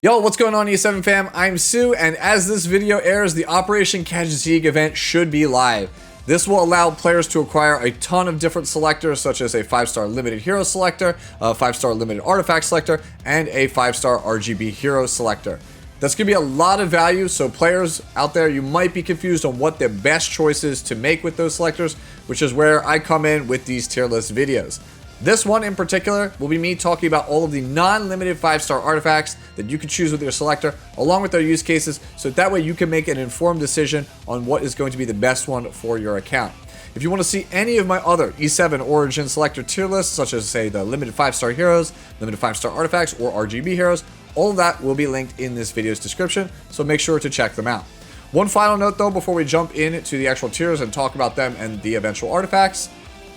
Yo, what's going on E7 fam? I'm Sue, and as this video airs, the Operation Catch Zieg event should be live. This will allow players to acquire a ton of different selectors, such as a 5-star limited hero selector, a 5-star limited artifact selector, and a 5-star RGB hero selector. That's going to be a lot of value, so players out there, you might be confused on what the best choice is to make with those selectors, which is where I come in with these tier list videos. This one in particular will be me talking about all of the non-limited 5-star artifacts that you can choose with your selector, along with their use cases, so that way you can make an informed decision on what is going to be the best one for your account. If you want to see any of my other E7 Origin selector tier lists, such as say the limited 5-star heroes, limited 5-star artifacts, or RGB heroes, all of that will be linked in this video's description, so make sure to check them out. One final note though, before we jump into the actual tiers and talk about them and the eventual artifacts.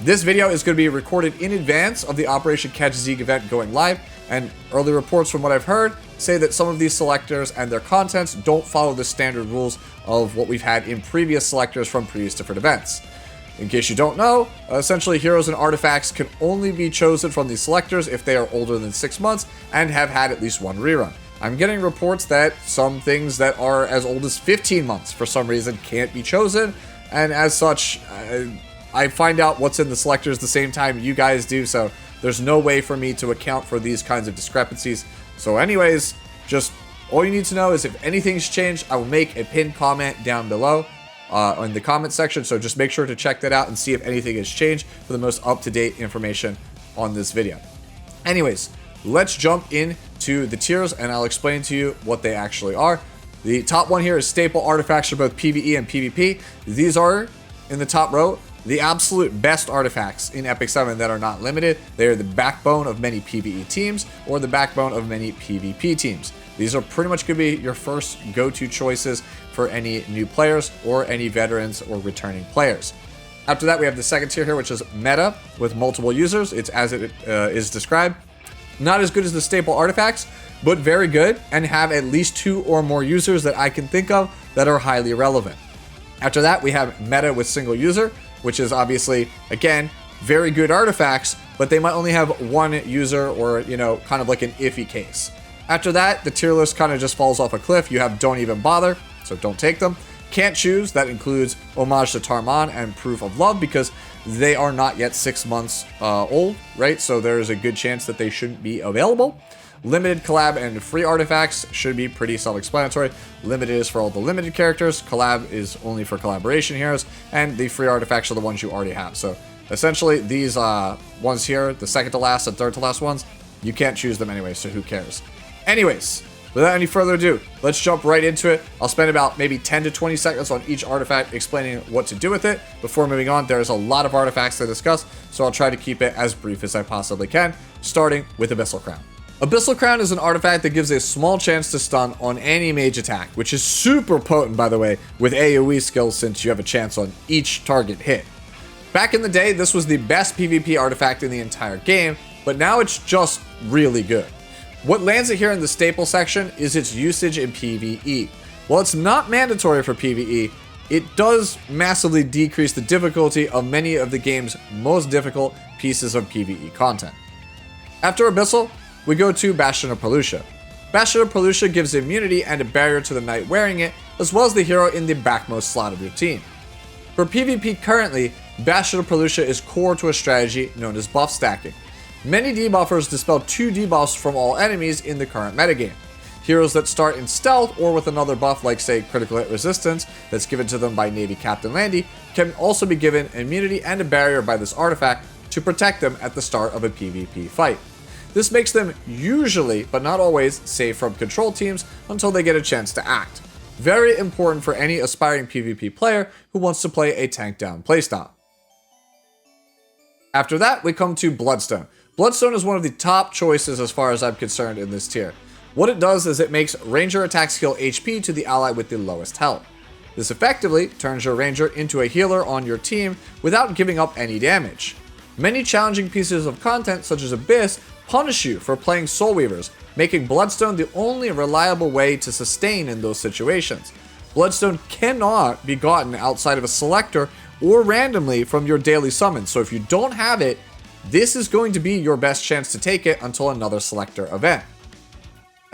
This video is going to be recorded in advance of the Operation Catch Zieg event going live, and early reports from what I've heard say that some of these selectors and their contents don't follow the standard rules of what we've had in previous selectors from previous different events. In case you don't know, essentially heroes and artifacts can only be chosen from these selectors if they are older than 6 months and have had at least one rerun. I'm getting reports that some things that are as old as 15 months for some reason can't be chosen, and as such, I find out what's in the selectors the same time you guys do, so there's no way for me to account for these kinds of discrepancies. So anyways, just all you need to know is if anything's changed, I will make a pinned comment down below in the comment section, so just make sure to check that out and see if anything has changed for the most up-to-date information on this video. Anyways, let's jump into the tiers and I'll explain to you what they actually are. The top one here is staple artifacts for both PvE and PvP. These are, in the top row, the absolute best artifacts in Epic 7 that are not limited. They are the backbone of many PvE teams or the backbone of many PvP teams. These are pretty much going to be your first go-to choices for any new players or any veterans or returning players. After that, we have the second tier here, which is meta with multiple users. It's as it is described. Not as good as the staple artifacts, but very good and have at least 2 or more users that I can think of that are highly relevant. After that, we have meta with single user, which is obviously, again, very good artifacts, but they might only have one user or, you know, kind of like an iffy case. After that, the tier list kind of just falls off a cliff. You have don't even bother, so don't take them. Can't choose, that includes Homage to Tarman and Proof of Love because they are not yet 6 months old, right? So there is a good chance that they shouldn't be available. Limited, collab, and free artifacts should be pretty self-explanatory. Limited is for all the limited characters, collab is only for collaboration heroes, and the free artifacts are the ones you already have. So essentially these ones here, the second to last and third to last ones, you can't choose them anyway, so who cares? Anyways, without any further ado, let's jump right into it. I'll spend about maybe 10 to 20 seconds on each artifact explaining what to do with it. Before moving on, there's a lot of artifacts to discuss, so I'll try to keep it as brief as I possibly can, starting with Abyssal Crown. Abyssal Crown is an artifact that gives a small chance to stun on any mage attack, which is super potent, by the way, with AoE skills since you have a chance on each target hit. Back in the day, this was the best PvP artifact in the entire game, but now it's just really good. What lands it here in the staple section is its usage in PvE. While it's not mandatory for PvE, it does massively decrease the difficulty of many of the game's most difficult pieces of PvE content. After Abyssal, we go to Bastion of Perlutia. Bastion of Perlutia gives immunity and a barrier to the knight wearing it, as well as the hero in the backmost slot of your team. For PvP currently, Bastion of Perlutia is core to a strategy known as buff stacking. Many debuffers dispel 2 debuffs from all enemies in the current metagame. Heroes that start in stealth or with another buff like say critical hit resistance that's given to them by Navy Captain Landy can also be given immunity and a barrier by this artifact to protect them at the start of a PvP fight. This makes them usually, but not always, safe from control teams until they get a chance to act. Very important for any aspiring PvP player who wants to play a tank down playstyle. After that, we come to Bloodstone. Bloodstone is one of the top choices as far as I'm concerned in this tier. What it does is it makes ranger attack skill HP to the ally with the lowest health. This effectively turns your ranger into a healer on your team without giving up any damage. Many challenging pieces of content such as Abyss punish you for playing Soul Weavers, making Bloodstone the only reliable way to sustain in those situations. Bloodstone cannot be gotten outside of a selector or randomly from your daily summon, so if you don't have it, this is going to be your best chance to take it until another selector event.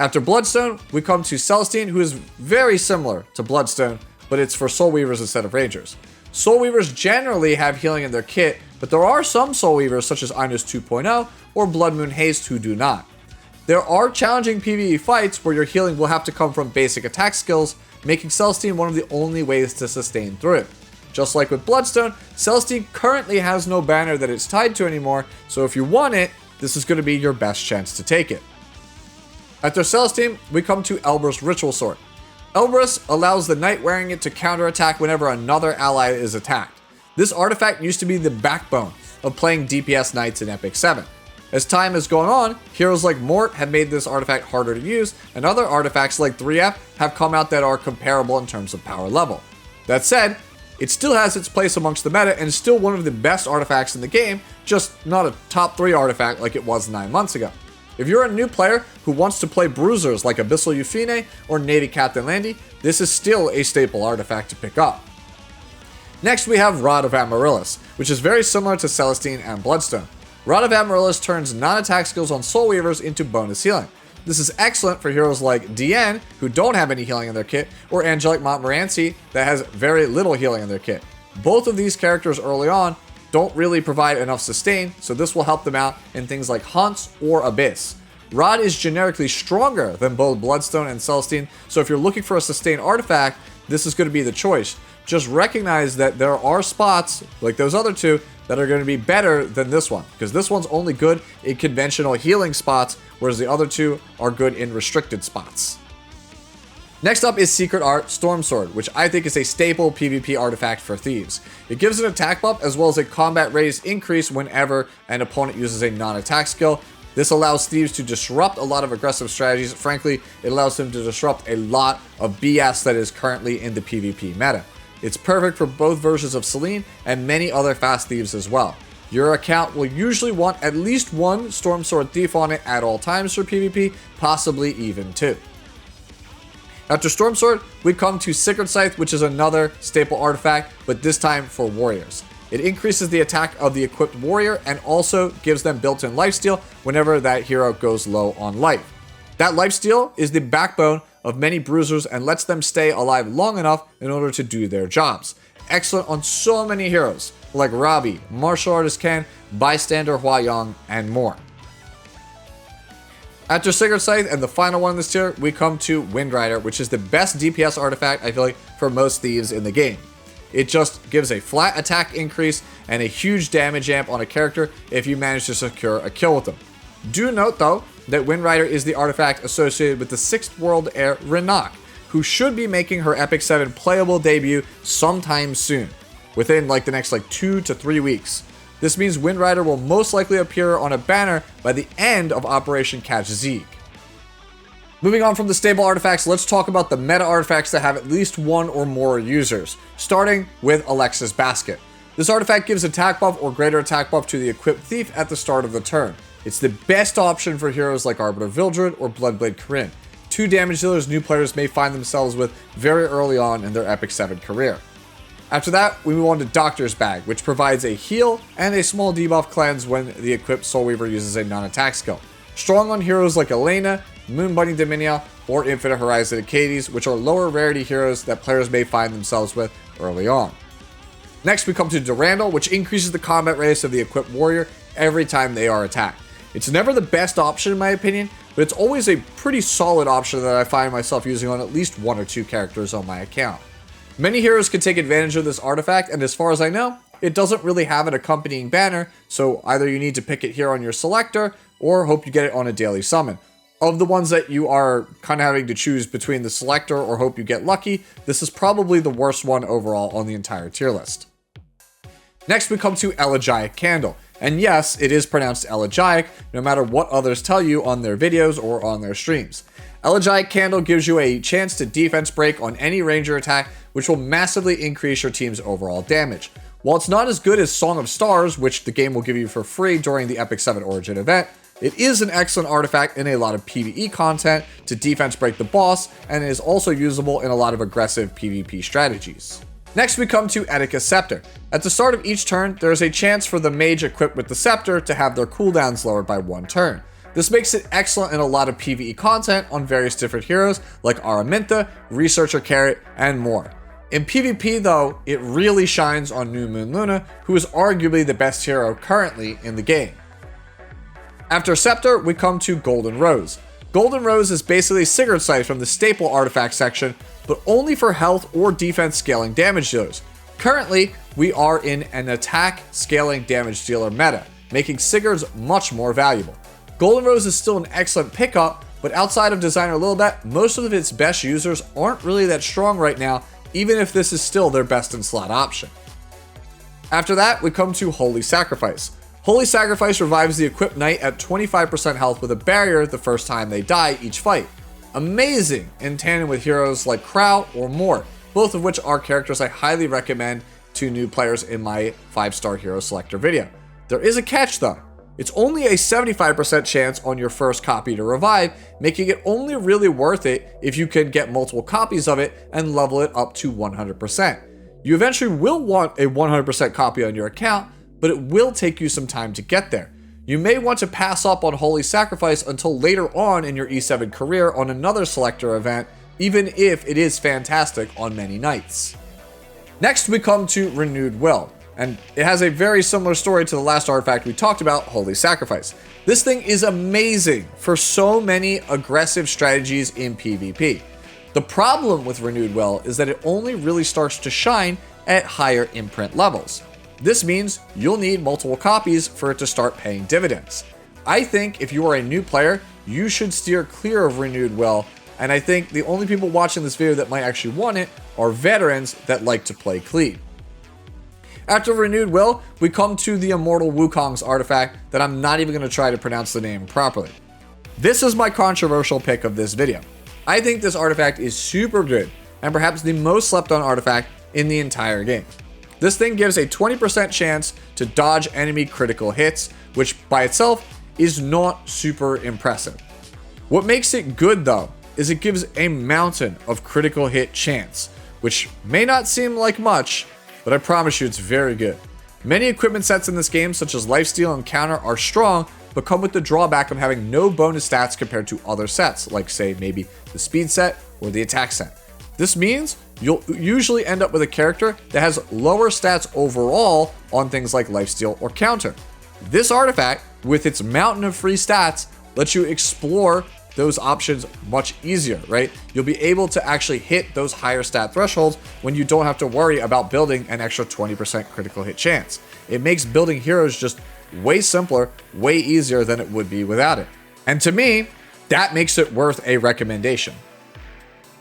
After Bloodstone, we come to Celestine, who is very similar to Bloodstone, but it's for Soul Weavers instead of Rangers. Soul Weavers generally have healing in their kit, but there are some Soul Weavers such as Inus 2.0 or Blood Moon Haste who do not. There are challenging PvE fights where your healing will have to come from basic attack skills, making Celestine one of the only ways to sustain through it. Just like with Bloodstone, Celestine currently has no banner that it's tied to anymore, so if you want it, this is going to be your best chance to take it. After Celestine, we come to Elbris Ritual Sword. Elbris allows the knight wearing it to counterattack whenever another ally is attacked. This artifact used to be the backbone of playing DPS knights in Epic 7. As time has gone on, heroes like Mort have made this artifact harder to use, and other artifacts like 3F have come out that are comparable in terms of power level. That said, it still has its place amongst the meta and is still one of the best artifacts in the game, just not a top 3 artifact like it was 9 months ago. If you're a new player who wants to play bruisers like Abyssal Euphine or Navy Captain Landy, this is still a staple artifact to pick up. Next we have Rod of Amaryllis, which is very similar to Celestine and Bloodstone. Rod of Amaryllis turns non-attack skills on Soul Weavers into bonus healing. This is excellent for heroes like Diane, who don't have any healing in their kit, or Angelic Montmorency, that has very little healing in their kit. Both of these characters early on don't really provide enough sustain, so this will help them out in things like Haunts or Abyss. Rod is generically stronger than both Bloodstone and Celestine, so if you're looking for a sustained artifact, this is going to be the choice. Just recognize that there are spots, like those other two, that are going to be better than this one, because this one's only good in conventional healing spots, whereas the other two are good in restricted spots. Next up is Secret Art Storm Sword, which I think is a staple PvP artifact for Thieves. It gives an attack buff as well as a combat radius increase whenever an opponent uses a non-attack skill. This allows Thieves to disrupt a lot of aggressive strategies. Frankly, it allows them to disrupt a lot of BS that is currently in the PvP meta. It's perfect for both versions of Selene and many other fast Thieves as well. Your account will usually want at least one Storm Sword Thief on it at all times for PvP, possibly even 2. After Storm Sword, we come to Sigurd Scythe, which is another staple artifact, but this time for warriors. It increases the attack of the equipped warrior and also gives them built-in lifesteal whenever that hero goes low on life. That lifesteal is the backbone of many bruisers and lets them stay alive long enough in order to do their jobs. Excellent on so many heroes like Robbie, Martial Artist Ken, Bystander Huayang, and more. After Sigurd Scythe and the final one in this tier, we come to Windrider, which is the best DPS artifact, I feel like, for most Thieves in the game. It just gives a flat attack increase and a huge damage amp on a character if you manage to secure a kill with them. Do note, though, that Windrider is the artifact associated with the 6th World Heir Renak, who should be making her Epic 7 playable debut sometime soon, within like the next 2 to 3 weeks. This means Windrider will most likely appear on a banner by the end of Operation Catch Zieg. Moving on from the stable artifacts, let's talk about the meta artifacts that have at least one or more users, starting with Alexa's Basket. This artifact gives attack buff or greater attack buff to the equipped thief at the start of the turn. It's the best option for heroes like Arbiter Vildred or Bloodblade Corinne, 2 damage dealers new players may find themselves with very early on in their Epic 7 career. After that, we move on to Doctor's Bag, which provides a heal and a small debuff cleanse when the equipped Soul Weaver uses a non-attack skill. Strong on heroes like Elena, Moon Bunny Dominia, or Infinite Horizon Acades, which are lower rarity heroes that players may find themselves with early on. Next, we come to Duradanal, which increases the combat radius of the equipped warrior every time they are attacked. It's never the best option in my opinion, but it's always a pretty solid option that I find myself using on at least 1 or 2 characters on my account. Many heroes can take advantage of this artifact, and as far as I know, it doesn't really have an accompanying banner, so either you need to pick it here on your Selector, or hope you get it on a daily summon. Of the ones that you are kind of having to choose between the Selector or hope you get lucky, this is probably the worst one overall on the entire tier list. Next we come to Elegiac Candle, and yes, it is pronounced Elegiac, no matter what others tell you on their videos or on their streams. Elegiac Candle gives you a chance to defense break on any ranger attack, which will massively increase your team's overall damage. While it's not as good as Song of Stars, which the game will give you for free during the Epic 7 Origin event, it is an excellent artifact in a lot of PvE content to defense break the boss, and it is also usable in a lot of aggressive PvP strategies. Next we come to Etica Scepter. At the start of each turn, there is a chance for the mage equipped with the Scepter to have their cooldowns lowered by 1 turn. This makes it excellent in a lot of PvE content on various different heroes like Araminta, Researcher Carrot, and more. In PvP though, it really shines on New Moon Luna, who is arguably the best hero currently in the game. After Scepter, we come to Golden Rose. Golden Rose is basically Sigurd Scythe from the staple artifact section, but only for health or defense scaling damage dealers. Currently, we are in an attack scaling damage dealer meta, making Sigurds much more valuable. Golden Rose is still an excellent pickup, but outside of Designer Lilibet, most of its best users aren't really that strong right now, even if this is still their best in slot option. After that, we come to Holy Sacrifice. Holy Sacrifice revives the equipped knight at 25% health with a barrier the first time they die each fight. Amazing in tandem with heroes like Crow or Mort, both of which are characters I highly recommend to new players in my 5-star hero selector video. There is a catch though. It's only a 75% chance on your first copy to revive, making it only really worth it if you can get multiple copies of it and level it up to 100%. You eventually will want a 100% copy on your account, but it will take you some time to get there. You may want to pass up on Holy Sacrifice until later on in your E7 career on another selector event, even if it is fantastic on many nights. Next, we come to Renewed Will, and it has a very similar story to the last artifact we talked about, Holy Sacrifice. This thing is amazing for so many aggressive strategies in PvP. The problem with Renewed Will is that it only really starts to shine at higher imprint levels. This means you'll need multiple copies for it to start paying dividends. I think if you are a new player, you should steer clear of Renewed Will, and I think the only people watching this video that might actually want it are veterans that like to play clean. After Renewed Will, we come to the Immortal Wukong's artifact that I'm not even going to try to pronounce the name properly. This is my controversial pick of this video. I think this artifact is super good, and perhaps the most slept on artifact in the entire game. This thing gives a 20% chance to dodge enemy critical hits, which by itself is not super impressive. What makes it good though, is it gives a mountain of critical hit chance, which may not seem like much, but I promise you it's very good. Many equipment sets in this game, such as Lifesteal and Counter, are strong, but come with the drawback of having no bonus stats compared to other sets, like say maybe the Speed set or the Attack set. This means you'll usually end up with a character that has lower stats overall on things like Lifesteal or Counter. This artifact, with its mountain of free stats, lets you explore those options much easier, right? You'll be able to actually hit those higher stat thresholds when you don't have to worry about building an extra 20% critical hit chance. It makes building heroes just way simpler, way easier than it would be without it. And to me, that makes it worth a recommendation.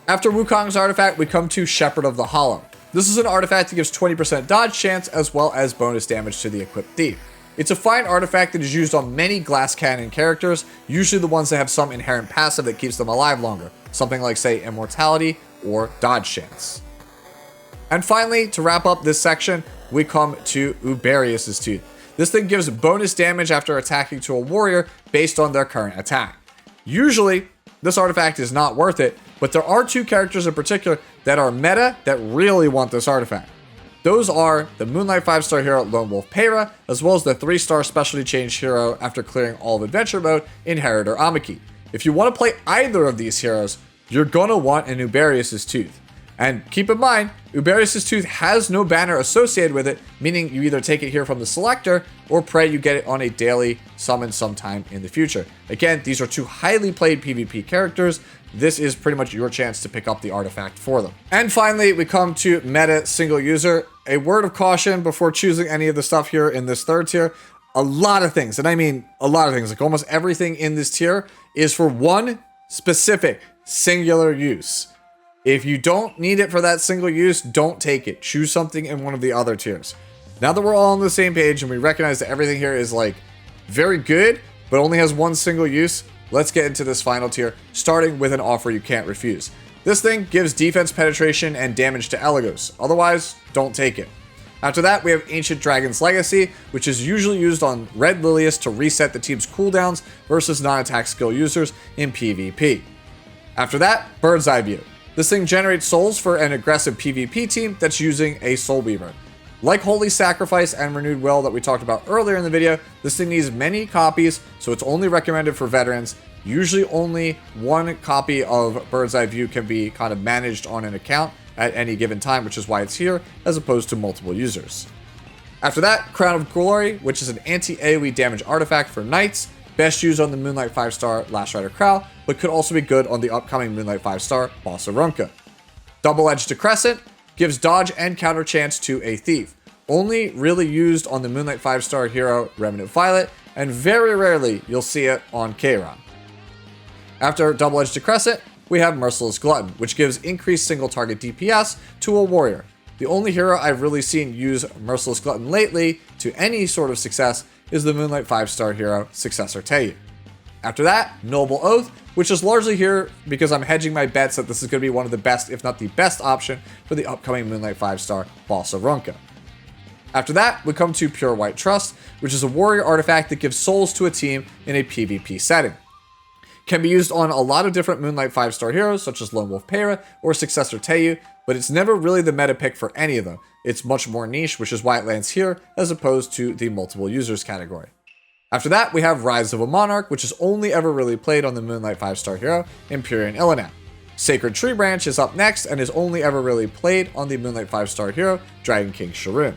After Wukong's artifact, we come to Shepherd of the Hollow. This is an artifact that gives 20% dodge chance as well as bonus damage to the equipped thief. It's a fine artifact that is used on many glass cannon characters, usually the ones that have some inherent passive that keeps them alive longer, something like say Immortality or Dodge Chance. And finally, to wrap up this section, we come to Uberius' Tooth. This thing gives bonus damage after attacking to a warrior based on their current attack. Usually, this artifact is not worth it, but there are two characters in particular that are meta that really want this artifact. Those are the Moonlight 5-star hero Lone Wolf Peyra, as well as the 3-star specialty change hero after clearing all of adventure mode, Inheritor Amiki. If you want to play either of these heroes, you're gonna want an Uberius' Tooth. And keep in mind, Uberius' Tooth has no banner associated with it, meaning you either take it here from the selector or pray you get it on a daily summon sometime in the future. Again, these are two highly played PvP characters. This is pretty much your chance to pick up the artifact for them. And finally, we come to meta single user. A word of caution before choosing any of the stuff here in this third tier. A lot of things, and I mean a lot of things, like almost everything in this tier is for one specific singular use. If you don't need it for that single use, don't take it. Choose something in one of the other tiers. Now that we're all on the same page and we recognize that everything here is like very good, but only has one single use, let's get into this final tier, starting with an offer you can't refuse. This thing gives defense penetration and damage to Elegos. Otherwise, don't take it. After that, we have Ancient Dragon's Legacy, which is usually used on Red Lilius to reset the team's cooldowns versus non-attack skill users in PvP. After that, Bird's Eye View. This thing generates souls for an aggressive PvP team that's using a Soul Weaver. Like Holy Sacrifice and Renewed Will that we talked about earlier in the video, this thing needs many copies, so it's only recommended for veterans. Usually only one copy of Bird's Eye View can be kind of managed on an account at any given time, which is why it's here, as opposed to multiple users. After that, Crown of Glory, which is an anti-AoE damage artifact for knights, best used on the Moonlight 5-star Last Rider Krau, but could also be good on the upcoming Moonlight 5-star Bossa Runka. Double-Edged Decrescent gives dodge and counter chance to a thief. Only really used on the Moonlight 5-star hero Remnant Violet, and very rarely you'll see it on Kayron. After Double-Edged Decrescent, we have Merciless Glutton, which gives increased single target DPS to a warrior. The only hero I've really seen use Merciless Glutton lately to any sort of success is the Moonlight 5-star hero Successor Teiyu. After that, Noble Oath, which is largely here because I'm hedging my bets that this is going to be one of the best, if not the best option for the upcoming Moonlight 5-star Bossa Runka. After that, we come to Pure White Trust, which is a warrior artifact that gives souls to a team in a PvP setting. Can be used on a lot of different Moonlight 5-star heroes, such as Lone Wolf Pera or Successor Teiyu, but it's never really the meta pick for any of them. It's much more niche, which is why it lands here, as opposed to the multiple users category. After that, we have Rise of a Monarch, which is only ever really played on the Moonlight 5-star hero, Empyrean Illidan. Sacred Tree Branch is up next, and is only ever really played on the Moonlight 5-star hero, Dragon King Sharoon.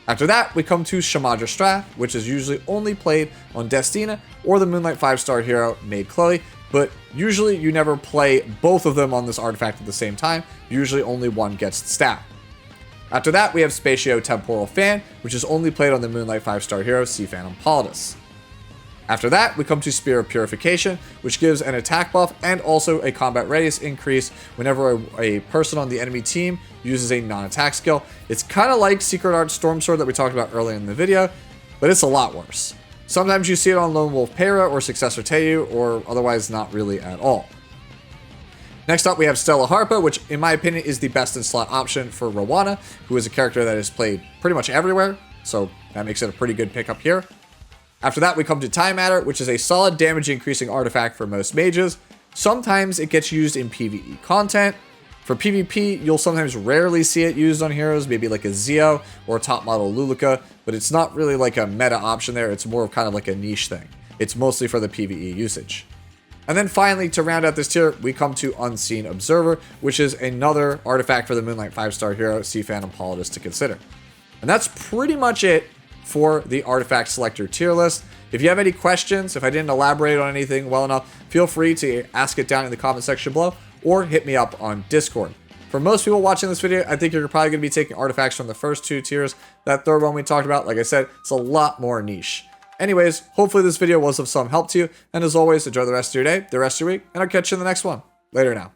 After that, we come to Shamadra Strath, which is usually only played on Destina or the Moonlight 5-star hero, Maid Chloe, but usually you never play both of them on this artifact at the same time. Usually only one gets the stat. After that, we have Spatio-Temporal Fan, which is only played on the Moonlight 5-star hero, Sea Phantom Politis. After that, we come to Spear of Purification, which gives an attack buff and also a combat radius increase whenever a person on the enemy team uses a non-attack skill. It's kind of like Secret Art Storm Sword that we talked about earlier in the video, but it's a lot worse. Sometimes you see it on Lone Wolf Pera or Successor Teiyu, or otherwise not really at all. Next up, we have Stella Harpa, which in my opinion is the best in slot option for Rowana, who is a character that is played pretty much everywhere, so that makes it a pretty good pickup here. After that, we come to Time Matter, which is a solid damage increasing artifact for most mages. Sometimes it gets used in PvE content. For PvP, you'll sometimes rarely see it used on heroes, maybe like a Zeo or top model Luluka, but it's not really like a meta option there. It's more of kind of like a niche thing. It's mostly for the PvE usage. And then finally, to round out this tier, we come to Unseen Observer, which is another artifact for the Moonlight 5-star hero, Sea Phantom Politis, to consider. And that's pretty much it for the Artifact Selector tier list. If you have any questions, if I didn't elaborate on anything well enough, feel free to ask it down in the comment section below, or hit me up on Discord. For most people watching this video, I think you're probably going to be taking artifacts from the first two tiers. That third one we talked about, like I said, it's a lot more niche. Anyways, hopefully this video was of some help to you, and as always, enjoy the rest of your day, the rest of your week, and I'll catch you in the next one. Later now.